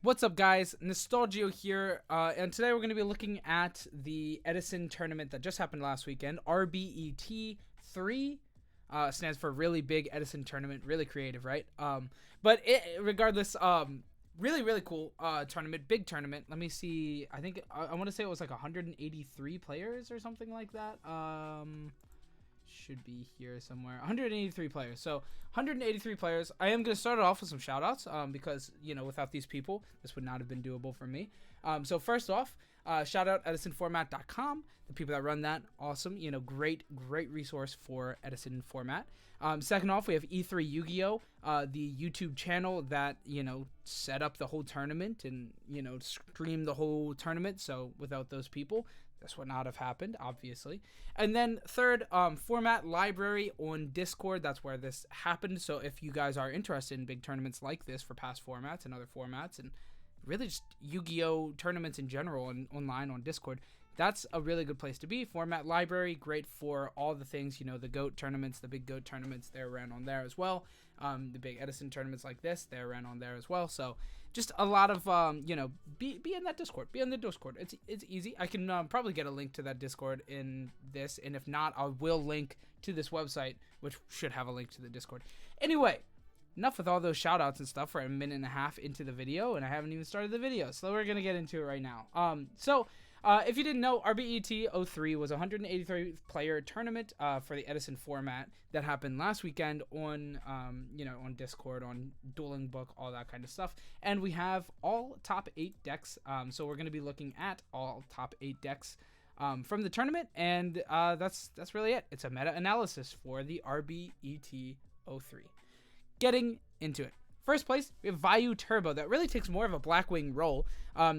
What's up, guys? Nostal-Gi-Oh here, and today we're going to be looking at the Edison tournament that just happened last weekend. RBET03 stands for Really Big Edison Tournament. Really creative, right? Regardless, really cool tournament, big tournament. Let me see. I think I want to say it was like 183 players or something like that. Should be here somewhere. 183 players. So 183 players. I am going to start it off with some shout outs because, you know, without these people, this would not have been doable for me. So first off, shout out edisonformat.com. The people that run that, awesome. You know, great resource for Edison format. Second off, we have E3 Yu-Gi-Oh, the YouTube channel that, you know, set up the whole tournament and, you know, streamed the whole tournament. So without those people, this would not have happened, obviously. And then third, format library on Discord. That's where this happened. So if you guys are interested in big tournaments like this for past formats and other formats and really just Yu-Gi-Oh tournaments in general and online on Discord, that's a really good place to be. Format library, great for all the things, you know, the GOAT tournaments, the big GOAT tournaments, they're around on there as well. The big Edison tournaments like this, they're around on there as well. So just a lot of, you know, be in that Discord, be in the Discord. It's easy. I can probably get a link to that Discord in this, and if not, I will link to this website, which should have a link to the Discord. Anyway, enough with all those shout outs and stuff. We're a minute and a half into the video, and I haven't even started the video, so we're going to get into it right now. If you didn't know, RBET03 was a 183 player tournament for the Edison format that happened last weekend on, you know, on Discord, on Dueling Book, all that kind of stuff. And we have all top 8 decks, so we're going to be looking at all top 8 decks from the tournament, and that's really it. It's a meta-analysis for the RBET03. Getting into it. First place, we have Vayu Turbo. That really takes more of a Blackwing role.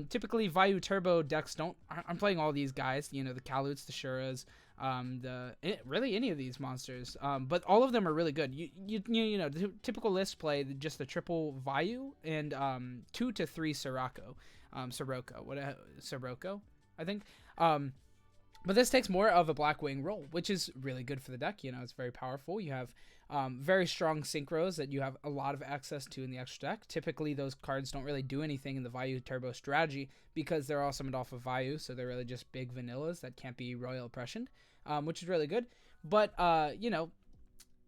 Typically, Vayu Turbo decks I'm playing all these guys. You know, the Kalutes, the Shuras, really any of these monsters. But all of them are really good. You know, the typical list play just the triple Vayu and 2 to 3 Sirocco, Sirocco, I think. But this takes more of a Blackwing role, which is really good for the deck. You know, it's very powerful. You have very strong synchros that you have a lot of access to in the extra deck. Typically, those cards don't really do anything in the Vayu Turbo strategy because they're all summoned off of Vayu, so they're really just big vanillas that can't be royal oppression, which is really good. But, you know,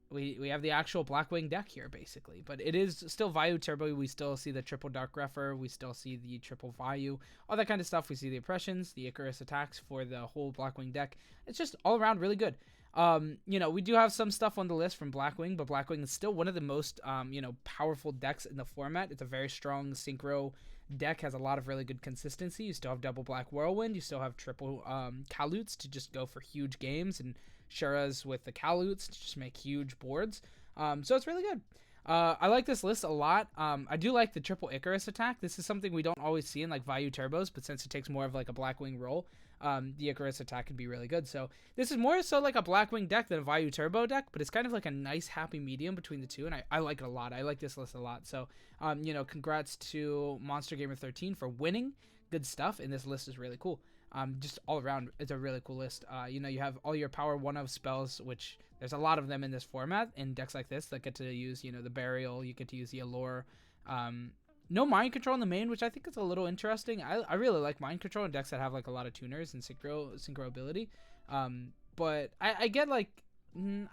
we have the actual Blackwing deck here, basically. But it is still Vayu Turbo. We still see the triple Dark Greffer. We still see the triple Vayu. All that kind of stuff. We see the oppressions, the Icarus attacks for the whole Blackwing deck. It's just all around really good. You know, we do have some stuff on the list from Blackwing, but Blackwing is still one of the most, you know, powerful decks in the format. It's a very strong synchro deck, has a lot of really good consistency. You still have double Black Whirlwind. You still have triple Kalutes to just go for huge games, and Shuras with the Kalutes to just make huge boards. So it's really good. I like this list a lot. I do like the triple Icarus attack. This is something we don't always see in like Vayu Turbos, but since it takes more of like a Blackwing role, the Icarus attack can be really good. So this is more so like a Blackwing deck than a Vayu Turbo deck, but it's kind of like a nice happy medium between the two, and I like it a lot. I like this list a lot. So, you know, congrats to Monster Gamer 13 for winning. Good stuff, and this list is really cool. Just all around, it's a really cool list. You know, you have all your power 1-of spells, which there's a lot of them in this format, in decks like this that get to use, you know, the Burial, you get to use the Allure. No Mind Control in the main, which I think is a little interesting. I really like Mind Control in decks that have, like, a lot of tuners and synchro ability. But I get, like,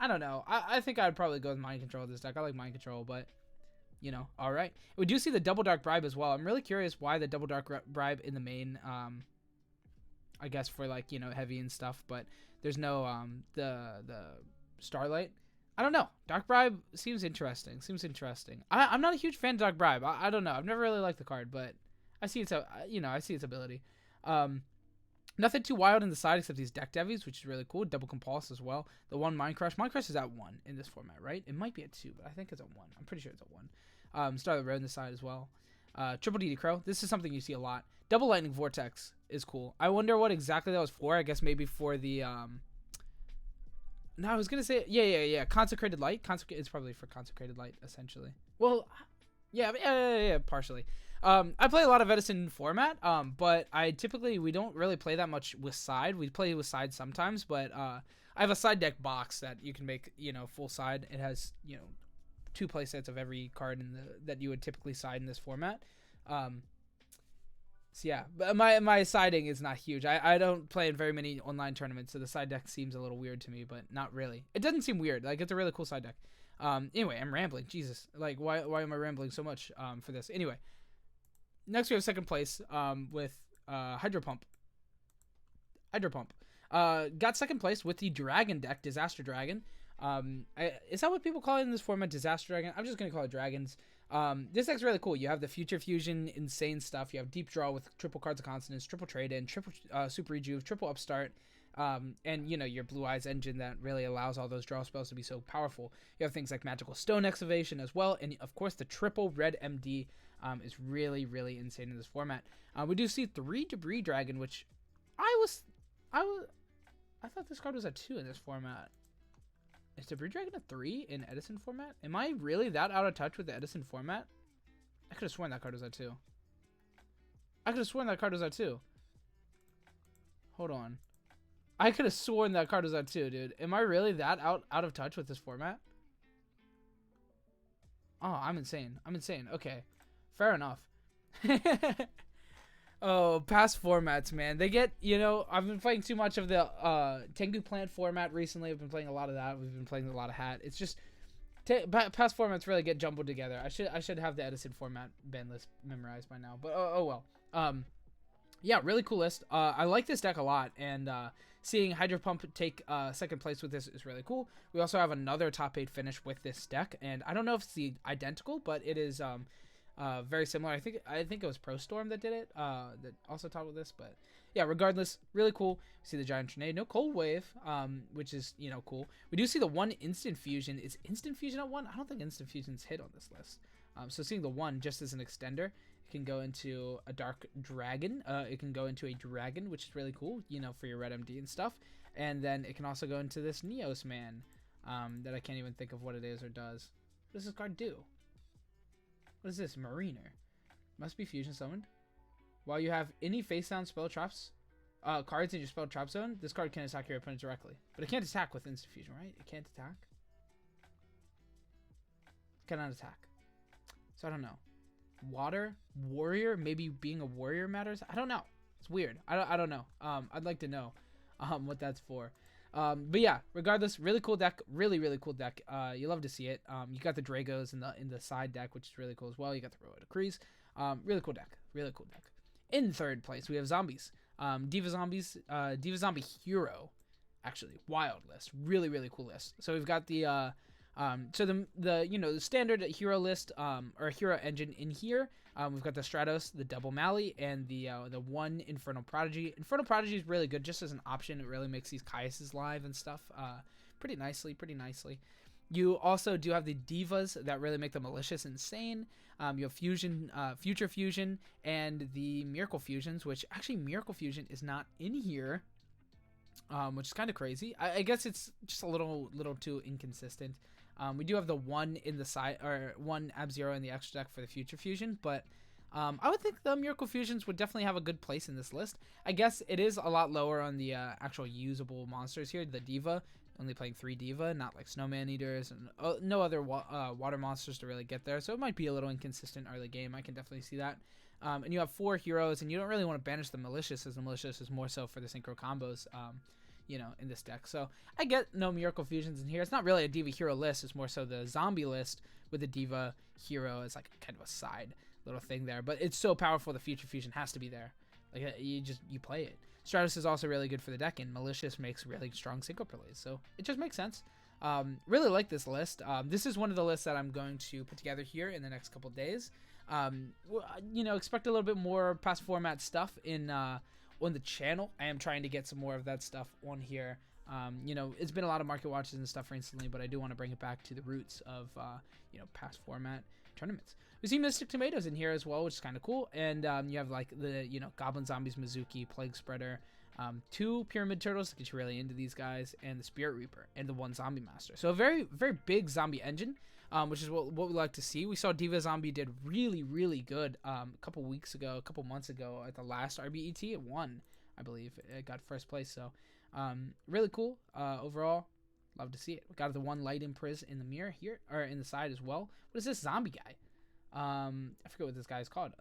I don't know. I think I'd probably go with Mind Control with this deck. I like Mind Control, but, you know, all right. We do see the Double Dark Bribe as well. I'm really curious why the Double Dark Bribe in the main, I guess for like, you know, heavy and stuff, but there's no the Starlight. I don't know. Dark Bribe seems interesting. I'm not a huge fan of Dark Bribe. I don't know. I've never really liked the card, but I see its I see its ability. Nothing too wild in the side except these deck devies, which is really cool. Double Compulse as well. The one Mind Crush. Mind Crush is at 1 in this format, right? It might be at 2, but I think it's at 1. I'm pretty sure it's at 1. Star of the Road in the side as well. Triple DD Crow. This is something you see a lot. Double Lightning Vortex is cool. I wonder what exactly that was for. I guess maybe for the no, I was gonna say yeah. Consecrated Light. It's probably for Consecrated Light essentially. Well, yeah, partially. I play a lot of Edison format, but we don't really play that much with side. We play with side sometimes, but I have a side deck box that you can make, you know, full side. It has, you know, 2 play sets of every card that you would typically side in this format. So yeah, but my siding is not huge. I don't play in very many online tournaments, so the side deck seems a little weird to me, but not really. It doesn't seem weird. Like, it's a really cool side deck. Anyway, I'm rambling. Jesus, like, why am I rambling so much for this? Anyway, next we have second place with Hydro Pump. Got second place with the Dragon deck, Disaster Dragon. Is that what people call it in this format, Disaster Dragon? I'm just gonna call it Dragons. This deck's really cool. You have the Future Fusion, insane stuff. You have Deep Draw with triple Cards of Consonance, triple Trade In, triple Super Rejuve, triple Upstart, and you know, your Blue Eyes engine that really allows all those draw spells to be so powerful. You have things like Magical Stone Excavation as well, and of course the triple Red MD is really, really insane in this format. We do see 3 Debris Dragon, which I thought this card was a 2 in this format. Is Debris Dragon a 3 in Edison format? Am I really that out of touch with the Edison format? I could have sworn that card was a 2. Hold on. I could have sworn that card was a 2, dude. Am I really that out of touch with this format? Oh, I'm insane. Okay. Fair enough. Oh, past formats, man. They get, you know, I've been playing too much of the Tengu Plant format recently. I've been playing a lot of that. We've been playing a lot of Hat. It's just past formats really get jumbled together. I should have the Edison format ban list memorized by now. But oh well. Yeah, really cool list. I like this deck a lot, and seeing Hydro Pump take second place with this is really cool. We also have another top 8 finish with this deck, and I don't know if it's the identical, but it is very similar. I think it was Pro Storm that did it, that also taught with this. But yeah, regardless, really cool. We see the Giant Tornado, no Cold Wave, which is, you know, cool. We do see the 1 Instant Fusion. Is Instant Fusion at 1? I don't think Instant Fusion's hit on this list. So seeing the 1 just as an extender, it can go into a Dark Dragon. It can go into a Dragon, which is really cool, you know, for your Red MD and stuff. And then it can also go into this Neos Man, that I can't even think of what it is or does. What does this card do? What is this? Mariner. Must be fusion summoned. While you have any face down spell traps cards in your spell trap zone, this card can attack your opponent directly. But it can't attack with instant fusion, right? It can't attack. Cannot attack. So I don't know. Water? Warrior? Maybe being a warrior matters? I don't know. It's weird. I don't know. I'd like to know what that's for. But yeah, regardless, really cool deck, really cool deck. You love to see it. You got the Dragos in the side deck, which is really cool as well. You got the Roa Decrees. Really cool deck. In third place, we have Zombies. Diva Zombies, Diva Zombie Hero, actually, wild list. Really cool list. So we've got the you know, the standard hero list, or hero engine in here. We've got the Stratos, the Double Mally, and the 1 Infernal Prodigy. Infernal Prodigy is really good just as an option. It really makes these Caiuses live and stuff pretty nicely. You also do have the Divas that really make the Malicious insane. You have Fusion, Future Fusion, and the Miracle Fusions, which actually Miracle Fusion is not in here, which is kind of crazy. I guess it's just a little too inconsistent. We do have the 1 in the side, or 1 Ab-Zero in the extra deck for the Future Fusion, but I would think the Miracle Fusions would definitely have a good place in this list. I guess it is a lot lower on the actual usable monsters here. The Diva, only playing 3 Diva, not like Snowman Eaters, and no other water monsters to really get there, so it might be a little inconsistent early game. I can definitely see that. And you have 4 heroes, and you don't really want to banish the Malicious, as the Malicious is more so for the synchro combos, you know, in this deck. So I get no Miracle Fusions in here. It's not really a Diva hero list. It's more so the zombie list with the Diva hero as like kind of a side little thing there. But it's so powerful, the Future Fusion has to be there. Like, you play it. Stratos is also really good for the deck, and Malicious makes really strong synchro plays. So it just makes sense. Really like this list. This is one of the lists that I'm going to put together here in the next couple days. You know, expect a little bit more past format stuff in on the channel. I am trying to get some more of that stuff on here. You know, it's been a lot of market watches and stuff recently, but I do want to bring it back to the roots of, you know, past format tournaments. We see Mystic Tomatoes in here as well, which is kind of cool. And you have like the, you know, Goblin Zombies, Mizuki, Plague Spreader, 2 Pyramid Turtles to get you really into these guys, and the Spirit Reaper, and the 1 Zombie Master. So a very big zombie engine, which is what we like to see. We saw Diva Zombie did really good a couple months ago at the last RBET. It won, I believe. It got first place. So really cool overall. Love to see it. We got the 1 Light Impriz in the mirror here, or in the side as well. What is this zombie guy? I forget what this guy is called.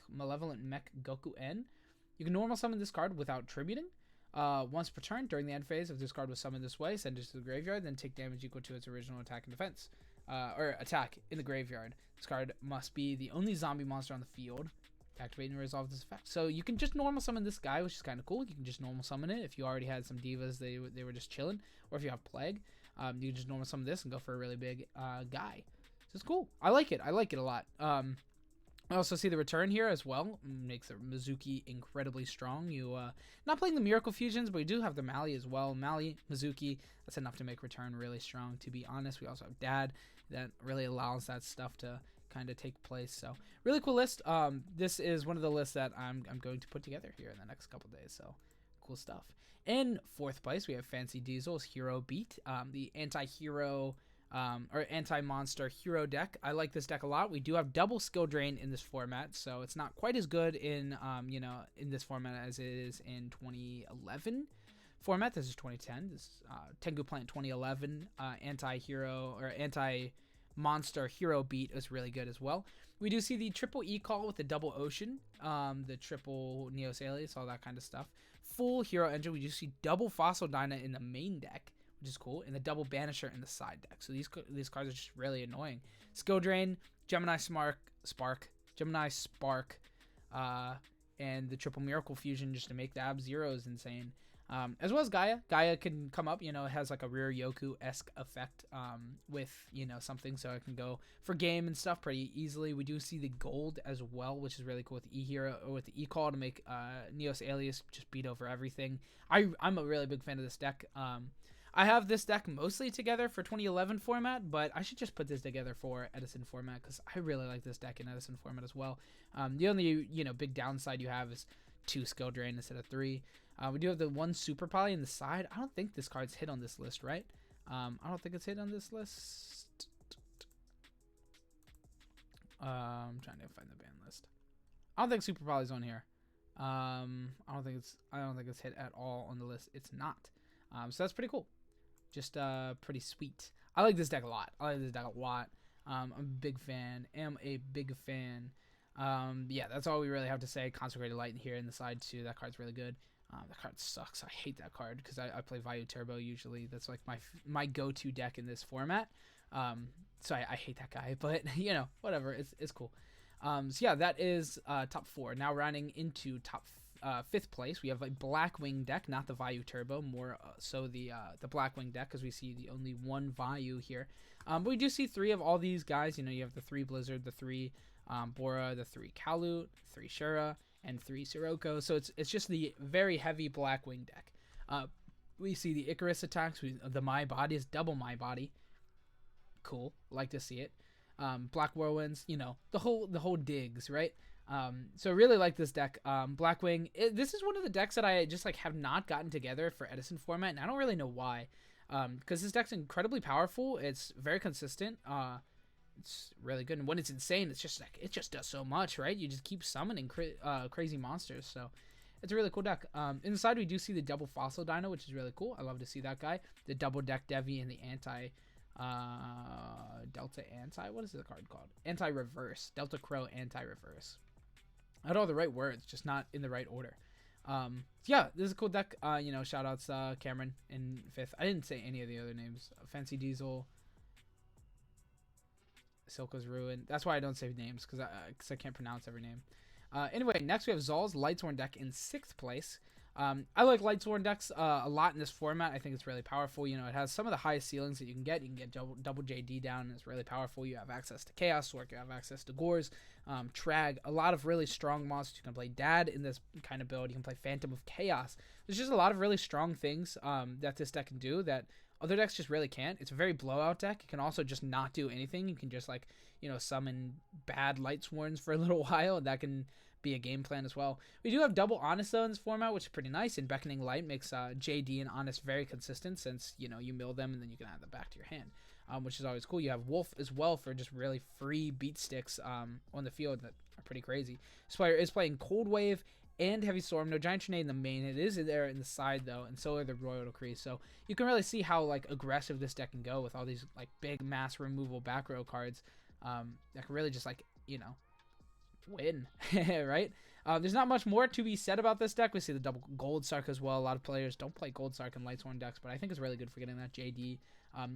Malevolent Mech Goku N. You can normal summon this card without tributing. Once per turn, during the end phase, if this card was summoned this way, send it to the graveyard, then take damage equal to its original attack and defense. Or attack in the graveyard. This card must be the only zombie monster on the field. Activate and resolve this effect. So you can just normal summon this guy, which is kind of cool. You can just normal summon it if you already had some divas, they were just chilling. Or if you have Plague, you can just normal summon this and go for a really big guy. So it's cool. I like it. I like it a lot. I also see the return here as well. Makes the Mizuki incredibly strong. You not playing the Miracle Fusions, but we do have the Mali as well. Mali, Mizuki, that's enough to make return really strong, to be honest. We also have Dad. That really allows that stuff to kind of take place. So really cool list. This is one of the lists that I'm going to put together here in the next couple days. So cool stuff. In fourth place, we have Fancy Diesel's Hero Beat, the anti-hero or anti-monster hero deck. I like this deck a lot. We do have double skill drain in this format, so it's not quite as good in in this format as it is in 2011 format. This is 2010. This is Tengu Plant 2011 anti-hero or anti-monster hero beat is really good as well. We do see the triple E-Call with the double Ocean, the triple Neos Alias, all that kind of stuff. Full hero engine. We do see double Fossil Dyna in the main deck, which is cool, and the double Banisher in the side deck. So these cards are just really annoying. Skill Drain, Gemini Spark, and the triple Miracle Fusion just to make the Ab Zeros insane. As well as Gaia. Gaia can come up, it has like a rear Yoku-esque effect with, something, so it can go for game and stuff pretty easily. We do see the gold as well, which is really cool with the E-Hero, or with the E-Call to make Neos Alias just beat over everything. I'm a really big fan of this deck. I have this deck mostly together for 2011 format, but I should just put this together for Edison format because I really like this deck in Edison format as well. The only, big downside you have is 2 skill drain instead of 3. We do have the 1 super poly in the side. I don't think this card's hit on this list, right? I don't think it's hit on this list. I'm trying to find the ban list. I don't think super poly's on here. I don't think it's hit at all on the list. It's not. So that's pretty cool. Just pretty sweet. I like this deck a lot. I'm a big fan. Yeah, that's all we really have to say. Consecrated Light in here in the side too. That card's really good. That card sucks. I hate that card because I play Vayu Turbo usually. That's like my go-to deck in this format. So I hate that guy, but whatever. It's cool. So yeah, that is top 4. Now rounding into top 5th place, we have a Blackwing deck, not the Vayu Turbo, more so the Blackwing deck, because we see the only 1 Vayu here. But we do see 3 of all these guys. You have the 3 Blizzard, the 3 Bora, the 3 Kalut, 3 Shura, and 3 Sirocco. So it's just the very heavy Blackwing deck. We see the Icarus attacks. The My Body is double My Body. Cool, like to see it. Black Whirlwinds, the whole digs, right? So I really like this deck. Blackwing, this is one of the decks that I just have not gotten together for Edison format, and I don't really know why. Because this deck's incredibly powerful. It's very consistent. It's really good, and when it's insane, it's just it just does so much, right? You just keep summoning crazy monsters, so it's a really cool deck. Inside we do see the double Fossil Dino, which is really cool. I love to see that guy. The double deck Devi and the Delta Anti, what is the card called? Anti-Reverse. Delta Crow Anti-Reverse. I had all the right words, just not in the right order. Yeah, this is a cool deck. Shout outs Cameron in 5th. I didn't say any of the other names. Fancy Diesel, Silka's Ruin. That's why I don't say names, because I can't pronounce every name. Anyway, next we have Zol's Lightsworn deck in 6th place. I like Lightsworn decks a lot in this format. I think it's really powerful. It has some of the highest ceilings that you can get. You can get double JD down, and it's really powerful. You have access to Chaos Sork, you have access to Gores, Trag, a lot of really strong monsters. You can play Dad in this kind of build. You can play Phantom of Chaos. There's just a lot of really strong things that this deck can do that other decks just really can't. It's a very blowout deck. You can also just not do anything. You can just summon bad Lightsworns for a little while, and that can be a game plan as well. We do have double Honest though in this format, which is pretty nice, and Beckoning Light makes JD and Honest very consistent, since you mill them and then you can add them back to your hand, which is always cool. You have Wolf as well for just really free beat sticks on the field that are pretty crazy. This player is playing Cold Wave and Heavy Storm. No Giant Tornado in the main. It is there in the side though, and so are the Royal Decree. So you can really see how aggressive this deck can go with all these big mass removal back row cards. that can really just like, you know, win, right? There's not much more to be said about this deck. We see the double Gold Sark as well. A lot of players don't play Gold Sark in Lightsworn decks, but I think it's really good for getting that JD.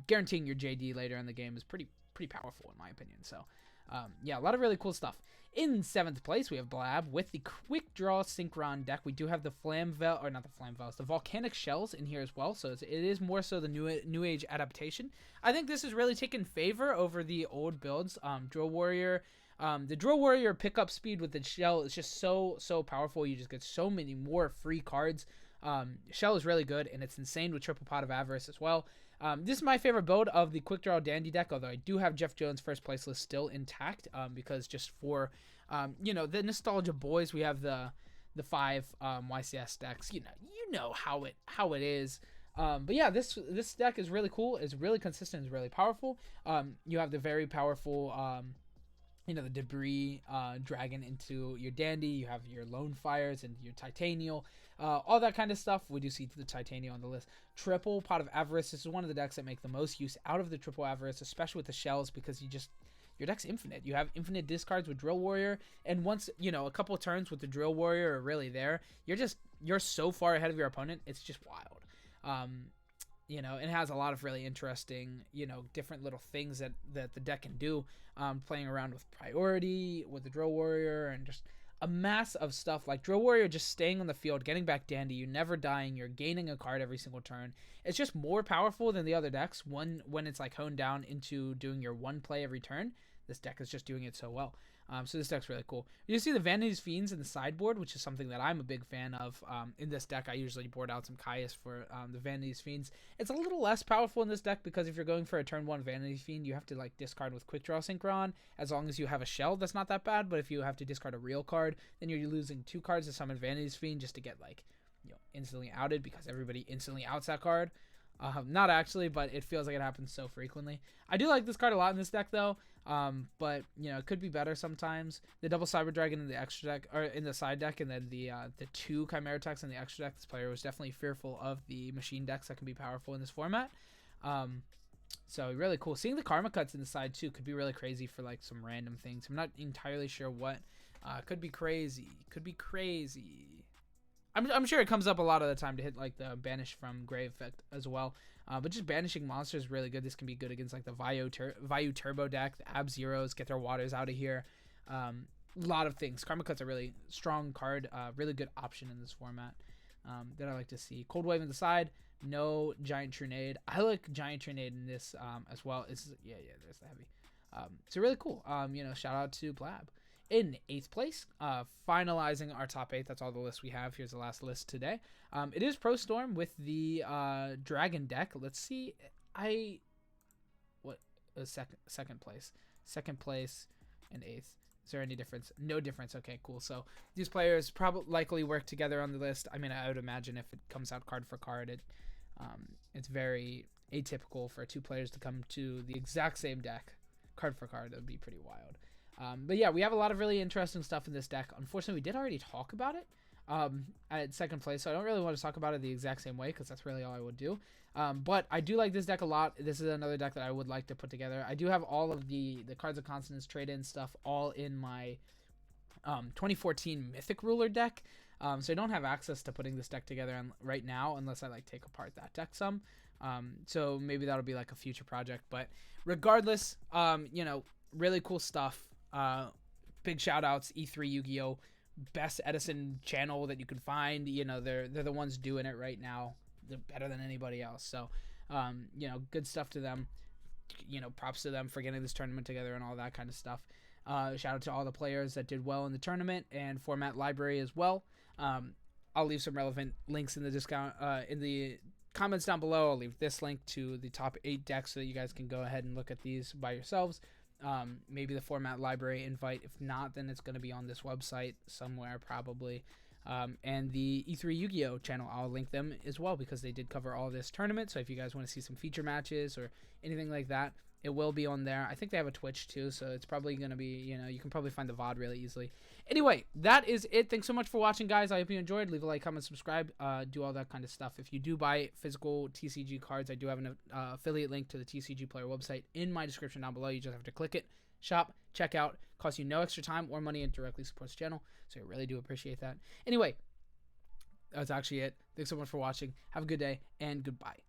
Guaranteeing your JD later in the game is pretty powerful in my opinion. So, yeah, a lot of really cool stuff. In 7th place, we have Blab with the Quick Draw Synchron deck. We do have the the Volcanic Shells in here as well. So it is more so the new age adaptation. I think this is really taking favor over the old builds. Drill Warrior. The Drill Warrior pickup speed with the Shell is just so powerful. You just get so many more free cards. Shell is really good, and it's insane with Triple Pot of Avarice as well. This is my favorite build of the Quick Draw Dandy deck, although I do have Jeff Jones' first place list still intact, because just for, you know, the nostalgia boys, we have the 5 YCS decks. You know how it is. But yeah, this deck is really cool. It's really consistent. It's really powerful. You have the very powerful, you know, the Debris Dragon into your Dandy. You have your Lone Fires and your Titanial. All that kind of stuff. We do see the Titanial on the list. Triple Pot of Avarice. This is one of the decks that make the most use out of the Triple Avarice, especially with the Shells, because your deck's infinite. You have infinite discards with Drill Warrior, and once, you know, a couple turns with the Drill Warrior are really there, you're so far ahead of your opponent. It's just wild. You know, it has a lot of really interesting, you know, different little things that the deck can do. Playing around with priority, with the Drill Warrior, and just a mass of stuff like Drill Warrior just staying on the field, getting back Dandy, you're never dying, you're gaining a card every single turn. It's just more powerful than the other decks when it's like honed down into doing your one play every turn. This deck is just doing it so well. So this deck's really cool. You see the Vanity's Fiends in the sideboard, which is something that I'm a big fan of. In this deck, I usually board out some Caius for the Vanity's Fiends. It's a little less powerful in this deck because if you're going for a turn 1 Vanity's Fiend, you have to like discard with Quick Draw Synchron. As long as you have a Shell, that's not that bad. But if you have to discard a real card, then you're losing 2 cards to summon Vanity's Fiend just to get like, you know, instantly outed because everybody instantly outs that card. Not actually, but it feels like it happens so frequently. I do like this card a lot in this deck, though. But you know, it could be better sometimes. The double Cyber Dragon in the extra deck, or in the side deck, and then the 2 Chimera attacks in the extra deck. This player was definitely fearful of the machine decks that can be powerful in this format. So really cool. Seeing the Karma Cuts in the side too could be really crazy for like some random things. I'm not entirely sure what. Could be crazy. Could be crazy. I'm sure it comes up a lot of the time to hit like the Banish from Grave effect as well. But just banishing monsters is really good. This can be good against like the Vayu Turbo deck, the Ab Zeros, get their waters out of here. A lot of things. Karma Cut's a really strong card, really good option in this format that I like to see. Cold Wave in the side, no Giant Trunade. I like Giant Trunade in this as well. It's, yeah, there's the heavy. So really cool. You know, shout out to Blab. In 8th place, finalizing our top 8. That's all the lists we have. Here's the last list today. It is Pro Storm with the Dragon deck. Let's see. Second place and 8th. Is there any difference? No difference. Okay, cool. So these players probably likely work together on the list. I mean, I would imagine if it comes out card for card, it's very atypical for 2 players to come to the exact same deck card for card. It would be pretty wild. But yeah, we have a lot of really interesting stuff in this deck. Unfortunately, we did already talk about it at 2nd place, so I don't really want to talk about it the exact same way because that's really all I would do. But I do like this deck a lot. This is another deck that I would like to put together. I do have all of the Cards of Consonance trade-in stuff all in my 2014 Mythic Ruler deck. So I don't have access to putting this deck together right now unless I like take apart that deck some. So maybe that'll be like a future project. But regardless, you know, really cool stuff. Big shout outs, E3 Yu-Gi-Oh! Best Edison channel that you can find. You know, they're the ones doing it right now. They're better than anybody else. So, you know, good stuff to them. You know, props to them for getting this tournament together and all that kind of stuff. Shout out to all the players that did well in the tournament and format library as well. I'll leave some relevant links in the comments down below. I'll leave this link to the top 8 decks so that you guys can go ahead and look at these by yourselves. Maybe the format library invite. If not, then it's going to be on this website somewhere probably. And the E3 Yu-Gi-Oh channel, I'll link them as well because they did cover all this tournament. So if you guys want to see some feature matches or anything like that, it will be on there. I think they have a Twitch too, so it's probably going to be, you know, you can probably find the VOD really easily. Anyway, that is it. Thanks so much for watching, guys. I hope you enjoyed. Leave a like, comment, subscribe, do all that kind of stuff. If you do buy physical TCG cards, I do have an affiliate link to the TCG Player website in my description down below. You just have to click it shop, check out, costs you no extra time or money, and directly supports the channel. So I really do appreciate that. Anyway, that's actually it. Thanks so much for watching. Have a good day, and goodbye.